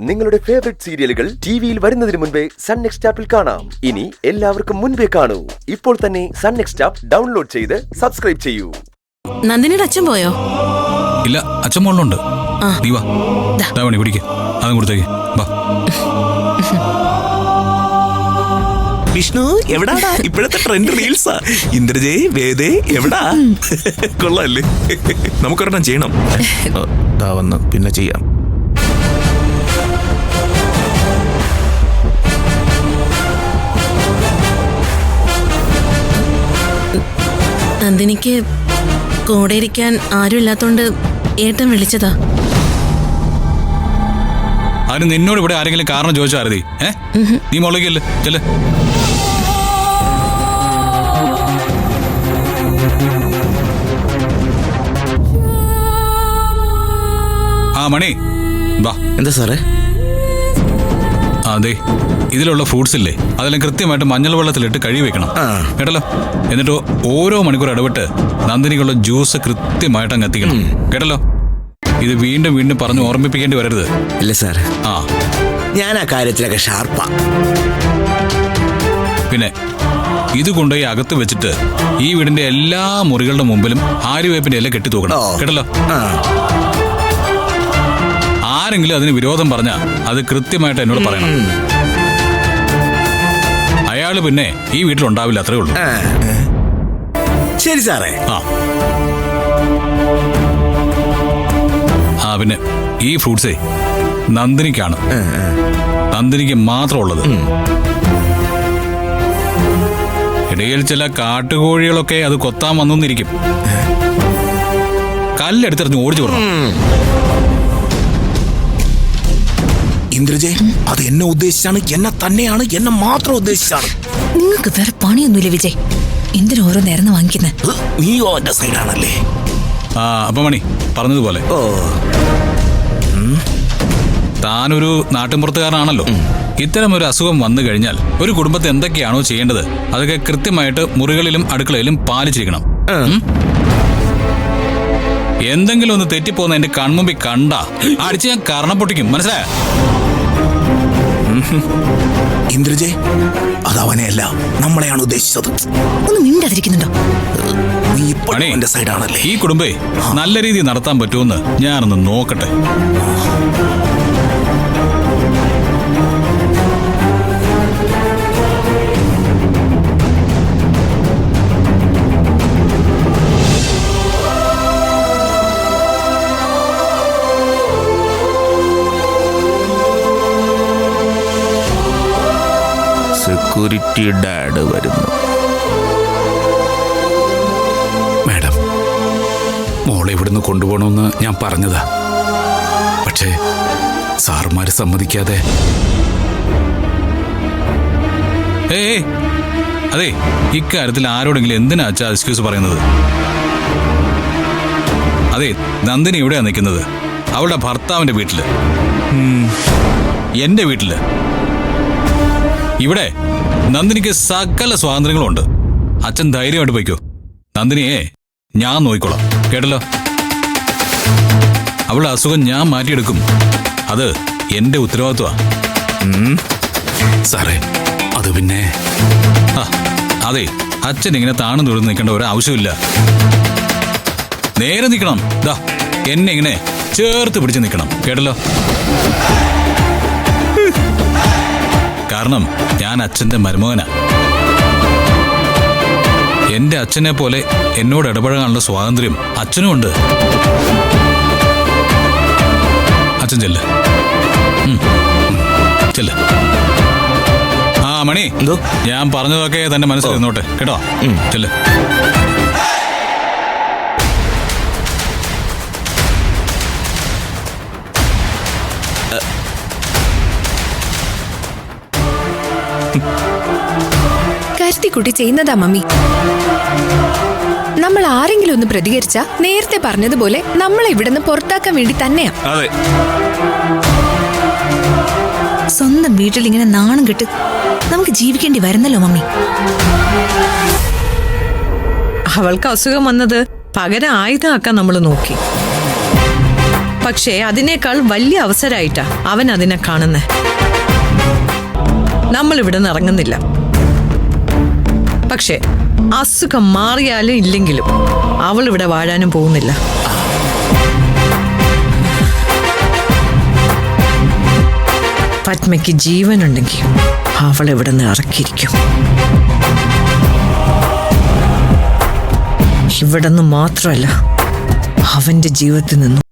നിങ്ങളുടെ ഫേവറേറ്റ് സീരിയലുകൾ ടിവിയിൽ വരുന്നതിന് മുൻപേ സൺ നെക്സ്റ്റ് ആപ്പിൽ കാണാം. ഇനി എല്ലാവർക്കും മുൻപേ കാണൂ. ഇപ്പോൾ തന്നെ സൺ നെക്സ്റ്റ് ആപ്പ് ഡൗൺലോഡ് ചെയ്ത് സബ്സ്ക്രൈബ് ചെയ്യൂ. നന്ദിനിയുടെ അച്ഛൻ പോയോ? ഇല്ല, അച്ഛൻ മോളിലുണ്ട്. നീ വാ, മണി പിടിക്ക, അതും കൊടുത്തേക്ക് വാ. വിഷ്ണു എവിടാടാ? ഇപ്പോഴത്തെ ട്രെൻഡ് റീൽസാ. ഇന്ദ്രജയ് വേദേ എവിടാ? കൊള്ളാല്ലേ? നമുക്കൊരെണ്ണം ചെയ്യണം. വന്ന് പിന്നെ ചെയ്യാം. നന്ദിനിക്ക് കൂടെ ഇരിക്കാൻ ആരും ഇല്ലാത്തോണ്ട് ഏട്ടൻ വിളിച്ചതാ. അതിന് നിന്നോട് ഇവിടെ ആരെങ്കിലും കാരണം ചോദിച്ചാ അരുതി? നീ മോളേക്കല്ലേ ചെല്ലേ. ആ മണി വാ. എന്താ സാറേ? അതെ, ഇതിലുള്ള ഫ്രൂട്ട്സ് ഇല്ലേ, അതെല്ലാം കൃത്യമായിട്ട് മഞ്ഞൾ വെള്ളത്തിലിട്ട് കഴുകി വെക്കണം കേട്ടല്ലോ. എന്നിട്ട് ഓരോ മണിക്കൂർ ഇടവിട്ട് നന്ദിനിക്കുള്ള ജ്യൂസ് കൃത്യമായിട്ട് അങ്ങ് എത്തിക്കണം കേട്ടല്ലോ. ഇത് വീണ്ടും വീണ്ടും പറഞ്ഞു ഓർമ്മിപ്പിക്കേണ്ടി വരരുത്. ഇല്ല സാർ. ഞാൻ ആ കാര്യത്തിലൊക്കെ ഷാർപ്പാ. പിന്നെ ഇത് കൊണ്ടുപോയി അകത്ത് വെച്ചിട്ട് ഈ വീടിന്റെ എല്ലാ മുറികളുടെ മുമ്പിലും ആര്യവേപ്പിന്റെ എല്ലാം കെട്ടി തൂക്കണം കേട്ടല്ലോ. ആരെങ്കിലും അതിന് വിരോധം പറഞ്ഞാ അത് കൃത്യമായിട്ട് എന്നോട് പറയണം. അയാള് പിന്നെ ഈ വീട്ടിലുണ്ടാവില്ല, അത്രേ ഉള്ളൂ. ശരി സാറേ. പിന്നെ ഈ ഫ്രൂട്ട്സേ നന്ദിനിക്കാണ്, നന്ദിനിക്ക് മാത്രം ഉള്ളത്. ഇടയിൽ ചില കാട്ടുകോഴികളൊക്കെ അത് കൊത്താൻ വന്നിരിക്കും. കല്ലെടുത്തെറിഞ്ഞ് ഓടിച്ചു കൊടുക്കണം. ഇന്ദ്രജയ്, അത് എന്നെ ഉദ്ദേശിച്ചാണ്, എന്നെ തന്നെയാണ്, എന്നെ മാത്രം ഉദ്ദേശിച്ചാണ്. നിങ്ങൾക്ക് വേറെ പണിയൊന്നുമില്ല വിജയ്, എന്തിനു ഓരോ നേരം വാങ്ങിക്കുന്നത്? നീ ഓന്റെ സൈഡാണല്ലേ. അപ്പൊ മണി പറഞ്ഞതുപോലെ താനൊരു നാട്ടിൻപുറത്തുകാരനാണല്ലോ. ഇത്തരം ഒരു അസുഖം വന്നു കഴിഞ്ഞാൽ ഒരു കുടുംബത്തെ എന്തൊക്കെയാണോ ചെയ്യേണ്ടത് അതൊക്കെ കൃത്യമായിട്ട് മുറികളിലും അടുക്കളയിലും പാലിച്ചിരിക്കണം. എന്തെങ്കിലും ഒന്ന് തെറ്റിപ്പോന്ന എന്റെ കൺമുമ്പിൽ കണ്ട അടിച്ച് ഞാൻ കർണം പൊട്ടിക്കും, മനസ്സിലായ? ഇന്ദ്രജയ്, അതവനെയല്ല, നമ്മളെയാണ് ഉദ്ദേശിച്ചത്. ഒന്ന് മിണ്ടാതിരിക്കുന്നുണ്ടോ? നീ ഇപ്പോഴും എന്റെ സൈഡാണല്ലേ. ഈ കുടുംബേ നല്ല രീതിയിൽ നടത്താൻ പറ്റുമെന്ന് ഞാനൊന്ന് നോക്കട്ടെ. സെക്യൂരിറ്റി ഡാഡ് വരുന്നു. മാഡം, മോളെ ഇവിടുന്ന് കൊണ്ടുപോകണമെന്ന് ഞാൻ പറഞ്ഞതാ. പക്ഷേ സാറുമാര് സമ്മതിക്കാതെ. അതെ, ഇക്കാര്യത്തിൽ ആരോടെങ്കിലും എന്തിനാ അച്ഛാ എക്സ്ക്യൂസ് പറയുന്നത്? അതെ, നന്ദിനി എവിടെയാ നിൽക്കുന്നത്? അവളുടെ ഭർത്താവിന്റെ വീട്ടില്, എന്റെ വീട്ടില്. ഇവിടെ നന്ദിനിക്ക് സകല സ്വാതന്ത്ര്യങ്ങളുണ്ട്. അച്ഛൻ ധൈര്യമായിട്ട് പോയിക്കോ. നന്ദിനിയെ ഞാൻ നോക്കിക്കോളാം കേട്ടല്ലോ. അവളുടെ അസുഖം ഞാൻ മാറ്റിയെടുക്കും. അത് എന്റെ ഉത്തരവാദിത്വമാ. സാറേ, അത് പിന്നെ അതെ, അച്ഛൻ ഇങ്ങനെ താണു തൊഴുന്ന് നിൽക്കേണ്ട ഒരു ആവശ്യമില്ല. നേരെ നിൽക്കണം. എന്നെ ഇങ്ങനെ ചേർത്ത് പിടിച്ച് നിൽക്കണം കേട്ടല്ലോ. കാരണം ഞാൻ അച്ഛന്റെ മരുമകനാ. എന്റെ അച്ഛനെ പോലെ എന്നോട് ഇടപഴകാനുള്ള സ്വാതന്ത്ര്യം അച്ഛനും ഉണ്ട്. അച്ഛൻ ചെല്ല്, ചെല്ല്. മണി, എന്തോ? ഞാൻ പറഞ്ഞതൊക്കെ തന്റെ മനസ്സിൽ ഇരുന്നോട്ടെ കേട്ടോ. ചെല്ല്. കരുത്തിക്കുട്ടി ചെയ്യുന്നതാ മമ്മി. നമ്മൾ ആരെങ്കിലും ഒന്ന് പ്രതികരിച്ചാ നേരത്തെ പറഞ്ഞതുപോലെ നമ്മളെ ഇവിടുന്ന് പുറത്താക്കാൻ വേണ്ടി തന്നെയാ. സ്വന്തം വീട്ടിൽ ഇങ്ങനെ നാണം കെട്ട് നമുക്ക് ജീവിക്കേണ്ടി വരുന്നല്ലോ മമ്മി. അവൾക്ക് അസുഖം വന്നത് പകരം ആയുധമാക്കാൻ നമ്മൾ നോക്കി. പക്ഷേ അതിനേക്കാൾ വലിയ അവസരമായിട്ടാ അവൻ അതിനെ കാണുന്നേ. നമ്മൾ ഇവിടെ നിന്ന് ഇറങ്ങുന്നില്ല. പക്ഷേ അസുഖം മാറിയാലും ഇല്ലെങ്കിലും അവൾ ഇവിടെ വാഴാനും പോകുന്നില്ല. പത്മയ്ക്ക് ജീവനുണ്ടെങ്കിൽ അവൾ ഇവിടെ നിന്ന് ഇറക്കിയിരിക്കും. ഇവിടെ നിന്ന് മാത്രമല്ല, അവന്റെ ജീവിതത്തിൽ നിന്നും.